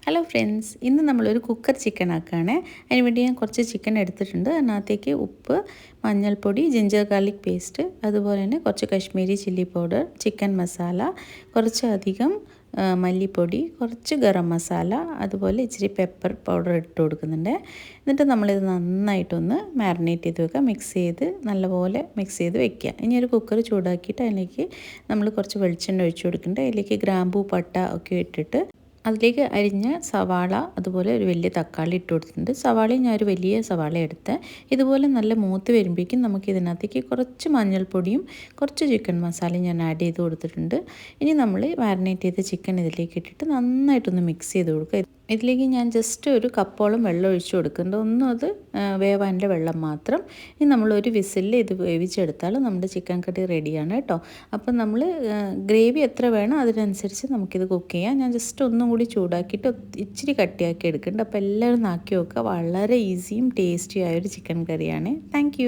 Hello friends, ഇന്ന് നമ്മളൊരു cooker chicken ആക്കുകയാണ്. അതിനുവേണ്ടി ഞാൻ കുറച്ച് ചിക്കൻ എടുത്തിട്ടുണ്ട്. അതിനകത്തേക്ക് ഉപ്പ്, മഞ്ഞൾപ്പൊടി, ജിഞ്ചർ ഗാർലിക് പേസ്റ്റ്, അതുപോലെ തന്നെ കുറച്ച് Kashmiri chilli powder, chicken masala, കുറച്ചധികം മല്ലിപ്പൊടി, കുറച്ച് ഗരം മസാല, അതുപോലെ ഇച്ചിരി പെപ്പർ പൗഡർ ഇട്ട് കൊടുക്കുന്നുണ്ട്. എന്നിട്ട് നമ്മളിത് നന്നായിട്ടൊന്ന് മാരിനേറ്റ് ചെയ്ത് വെക്കുക. മിക്സ് ചെയ്ത് നല്ലപോലെ മിക്സ് ചെയ്ത് വെക്കുക. ഇനി ഒരു കുക്കർ ചൂടാക്കിയിട്ട് അതിലേക്ക് നമ്മൾ കുറച്ച് വെളിച്ചെണ്ണ ഒഴിച്ച് കൊടുക്കുന്നുണ്ട്. അതിലേക്ക് ഗ്രാമ്പൂ, പട്ട ഒക്കെ ഇട്ടിട്ട് അതിലേക്ക് അരിഞ്ഞ സവാള, അതുപോലെ ഒരു വലിയ തക്കാളി ഇട്ട് കൊടുത്തിട്ടുണ്ട്. സവാളയും ഞാൻ ഒരു വലിയ സവാള എടുത്ത് ഇതുപോലെ നല്ല മൂത്ത് വരുമ്പോഴേക്കും നമുക്ക് ഇതിനകത്തേക്ക് കുറച്ച് മഞ്ഞൾപ്പൊടിയും കുറച്ച് ചിക്കൻ മസാലയും ഞാൻ ആഡ് ചെയ്ത് കൊടുത്തിട്ടുണ്ട്. ഇനി നമ്മൾ മാരിനേറ്റ് ചെയ്ത ചിക്കൻ ഇതിലേക്ക് ഇട്ടിട്ട് നന്നായിട്ടൊന്ന് മിക്സ് ചെയ്ത് കൊടുക്കുക. ഇതിലേക്ക് ഞാൻ ജസ്റ്റ് ഒരു കപ്പോളം വെള്ളം ഒഴിച്ച് കൊടുക്കുന്നുണ്ട്. ഒന്നും അത് വേവാൻ്റെ വെള്ളം മാത്രം. ഇനി നമ്മളൊരു വിസിലിൽ ഇത് വേവിച്ചെടുത്താൽ നമ്മുടെ ചിക്കൻ കറി റെഡിയാണ് കേട്ടോ. അപ്പം നമ്മൾ ഗ്രേവി എത്ര വേണം അതിനനുസരിച്ച് നമുക്കിത് കുക്ക് ചെയ്യാം. ഞാൻ ജസ്റ്റ് ഒന്നും കൂടി ചൂടാക്കിയിട്ട് ഇച്ചിരി കട്ടിയാക്കി എടുക്കുന്നുണ്ട്. അപ്പോൾ എല്ലാവരും ആക്കി വെക്കുക. വളരെ ഈസിയും ടേസ്റ്റിയായൊരു ചിക്കൻ കറിയാണ്. താങ്ക്